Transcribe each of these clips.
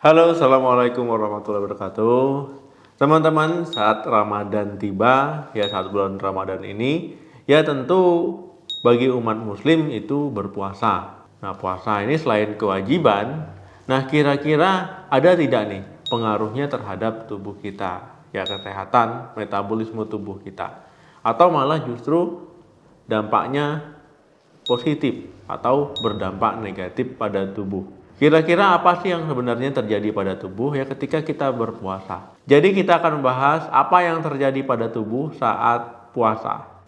Halo, Assalamualaikum warahmatullahi wabarakatuh. Teman-teman, saat Ramadan tiba, ya saat bulan Ramadan ini, ya tentu bagi umat muslim itu berpuasa. Nah, puasa ini selain kewajiban, nah kira-kira ada tidak nih pengaruhnya terhadap tubuh kita? Ya kesehatan, metabolisme tubuh kita. Atau malah justru dampaknya positif atau berdampak negatif pada tubuh. Kira-kira apa sih yang sebenarnya terjadi pada tubuh ya ketika kita berpuasa? Jadi kita akan membahas apa yang terjadi pada tubuh saat puasa.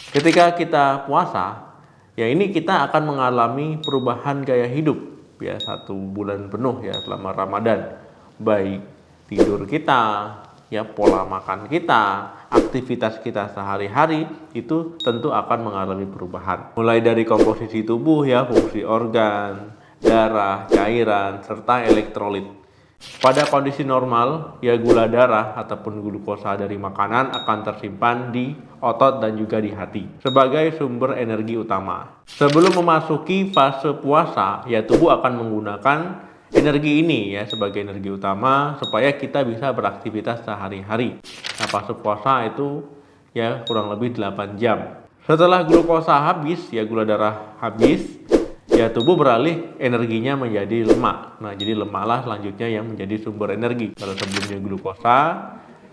Ketika kita puasa, ya ini kita akan mengalami perubahan gaya hidup ya 1 bulan penuh ya selama Ramadan. Baik tidur kita, ya pola makan kita, aktivitas kita sehari-hari itu tentu akan mengalami perubahan. Mulai dari komposisi tubuh ya, fungsi organ, darah, cairan, serta elektrolit. Pada kondisi normal, ya gula darah ataupun glukosa dari makanan akan tersimpan di otot dan juga di hati sebagai sumber energi utama. Sebelum memasuki fase puasa, ya tubuh akan menggunakan energi ini ya sebagai energi utama supaya kita bisa beraktivitas sehari-hari. Nah, fase puasa itu ya kurang lebih 8 jam. Setelah glukosa habis, ya gula darah habis, ya tubuh beralih energinya menjadi lemak. Nah, jadi lemaklah selanjutnya yang menjadi sumber energi. Kalau sebelumnya glukosa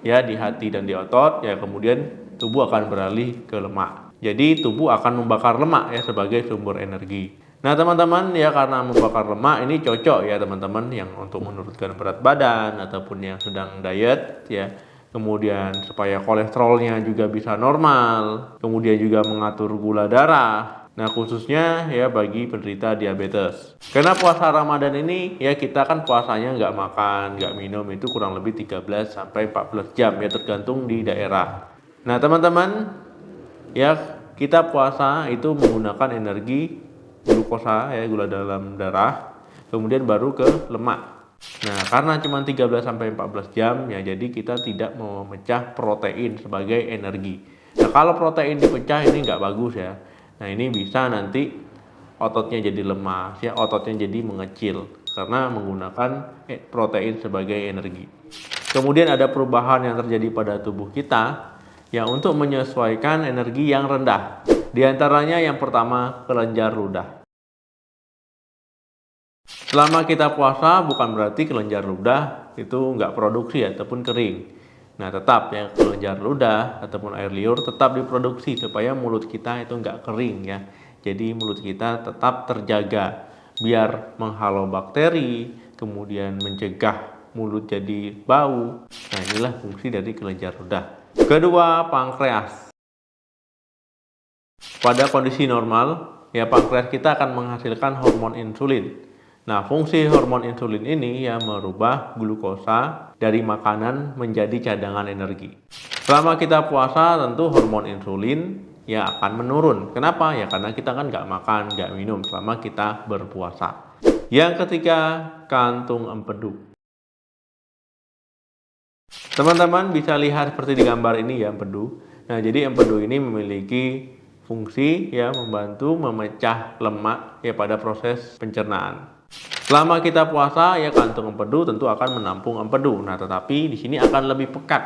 ya di hati dan di otot, ya kemudian tubuh akan beralih ke lemak. Jadi tubuh akan membakar lemak ya sebagai sumber energi. Nah, teman-teman, ya karena membakar lemak ini cocok ya teman-teman yang untuk menurunkan berat badan ataupun yang sedang diet ya. Kemudian supaya kolesterolnya juga bisa normal, kemudian juga mengatur gula darah. Nah, khususnya ya bagi penderita diabetes. Karena puasa Ramadan ini ya kita kan puasanya nggak makan, nggak minum itu kurang lebih 13 sampai 14 jam ya tergantung di daerah. Nah, teman-teman, ya kita puasa itu menggunakan energi glukosa ya gula dalam darah, kemudian baru ke lemak. Nah, karena cuma 13 sampai 14 jam ya jadi kita tidak memecah protein sebagai energi. Nah, kalau protein dipecah ini nggak bagus ya. Nah, ini bisa nanti ototnya jadi lemas ya, ototnya jadi mengecil karena menggunakan protein sebagai energi. Kemudian ada perubahan yang terjadi pada tubuh kita ya untuk menyesuaikan energi yang rendah. Di antaranya yang pertama kelenjar ludah. Selama kita puasa bukan berarti kelenjar ludah itu nggak produksi ataupun kering. Nah, tetap ya kelenjar ludah ataupun air liur tetap diproduksi supaya mulut kita itu nggak kering ya. Jadi mulut kita tetap terjaga biar menghalau bakteri, kemudian mencegah mulut jadi bau. Nah, inilah fungsi dari kelenjar ludah. Kedua, pankreas. Pada kondisi normal, ya pankreas kita akan menghasilkan hormon insulin. Nah, fungsi hormon insulin ini ya merubah glukosa dari makanan menjadi cadangan energi. Selama kita puasa tentu hormon insulin ya akan menurun. Kenapa? Ya karena kita kan nggak makan, nggak minum selama kita berpuasa. Yang ketiga, kantung empedu. Teman-teman bisa lihat seperti di gambar ini ya empedu. Nah, jadi empedu ini memiliki fungsi ya membantu memecah lemak ya pada proses pencernaan. Selama kita puasa ya kantung empedu tentu akan menampung empedu. Nah, tetapi di sini akan lebih pekat.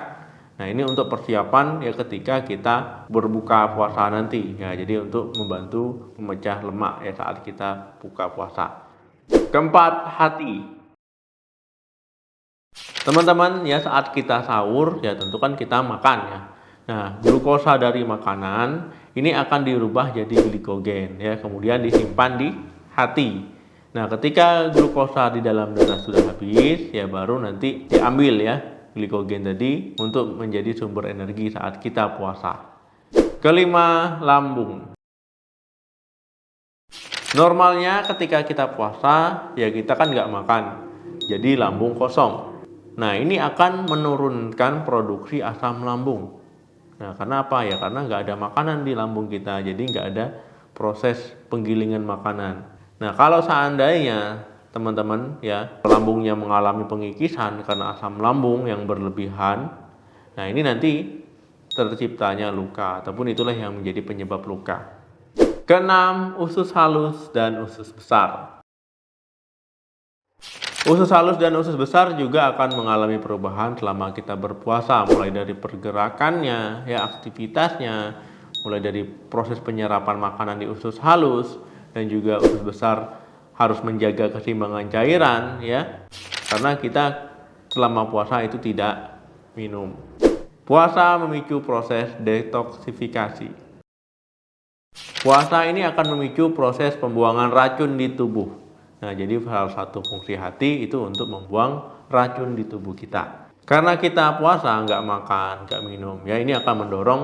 Nah, ini untuk persiapan ya ketika kita berbuka puasa nanti. Ya, jadi untuk membantu memecah lemak ya saat kita buka puasa. Keempat, hati. Teman-teman ya saat kita sahur ya tentu kan kita makan ya. Nah, glukosa dari makanan ini akan dirubah jadi glikogen ya, kemudian disimpan di hati. Nah, ketika glukosa di dalam darah sudah habis, ya baru nanti diambil ya glikogen tadi untuk menjadi sumber energi saat kita puasa. Kelima, lambung. Normalnya ketika kita puasa, ya kita kan nggak makan, jadi lambung kosong. Nah, ini akan menurunkan produksi asam lambung. Nah, karena apa ya? Karena nggak ada makanan di lambung kita, jadi nggak ada proses penggilingan makanan. Nah, kalau seandainya teman-teman ya lambungnya mengalami pengikisan karena asam lambung yang berlebihan, nah ini nanti terciptanya luka ataupun itulah yang menjadi penyebab luka. Keenam, usus halus dan usus besar. Usus halus dan usus besar juga akan mengalami perubahan selama kita berpuasa, mulai dari pergerakannya, ya aktivitasnya, mulai dari proses penyerapan makanan di usus halus, dan juga usus besar harus menjaga keseimbangan cairan, ya, karena kita selama puasa itu tidak minum. Puasa memicu proses detoksifikasi. Puasa ini akan memicu proses pembuangan racun di tubuh. Nah, jadi salah satu fungsi hati itu untuk membuang racun di tubuh kita. Karena kita puasa, nggak makan, nggak minum, ya ini akan mendorong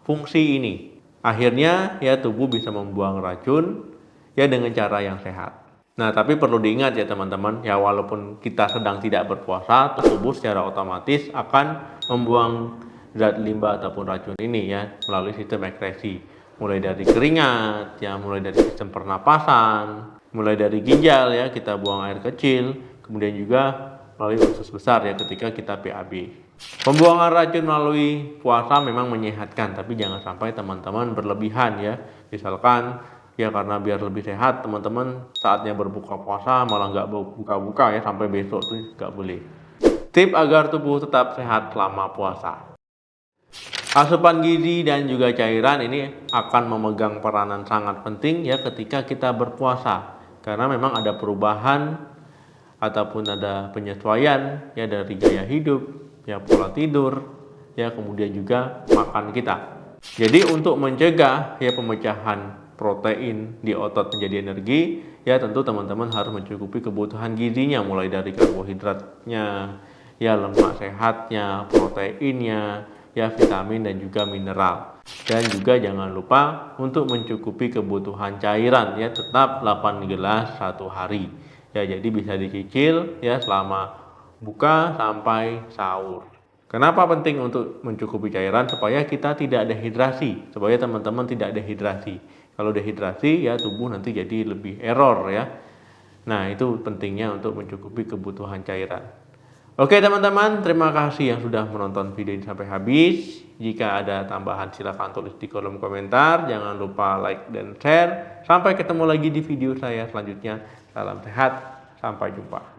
fungsi ini. Akhirnya, ya tubuh bisa membuang racun, ya dengan cara yang sehat. Nah, tapi perlu diingat ya teman-teman, ya walaupun kita sedang tidak berpuasa, tubuh secara otomatis akan membuang zat limbah ataupun racun ini ya melalui sistem ekskresi. Mulai dari keringat, ya mulai dari sistem pernapasan, mulai dari ginjal ya kita buang air kecil, kemudian juga melalui usus besar ya ketika kita PAB. Pembuangan racun melalui puasa memang menyehatkan, tapi jangan sampai teman-teman berlebihan ya. Misalkan ya karena biar lebih sehat teman-teman saatnya berbuka puasa malah nggak buka-buka ya sampai besok tuh nggak boleh. Tip agar tubuh tetap sehat selama puasa. Asupan gizi dan juga cairan ini akan memegang peranan sangat penting ya ketika kita berpuasa. Karena memang ada perubahan ataupun ada penyesuaian ya dari gaya hidup, ya pola tidur, ya kemudian juga makan kita. Jadi untuk mencegah ya pemecahan protein di otot menjadi energi, ya tentu teman-teman harus mencukupi kebutuhan gizinya mulai dari karbohidratnya, ya lemak sehatnya, proteinnya, ya vitamin dan juga mineral. Dan juga jangan lupa untuk mencukupi kebutuhan cairan ya tetap 8 gelas satu hari. Ya jadi bisa dicicil ya selama buka sampai sahur. Kenapa penting untuk mencukupi cairan? Supaya kita tidak dehidrasi, supaya teman-teman tidak dehidrasi. Kalau dehidrasi ya tubuh nanti jadi lebih error ya. Nah, itu pentingnya untuk mencukupi kebutuhan cairan. Oke teman-teman, terima kasih yang sudah menonton video ini sampai habis. Jika ada tambahan silahkan tulis di kolom komentar. Jangan lupa like dan share. Sampai ketemu lagi di video saya selanjutnya. Salam sehat, sampai jumpa.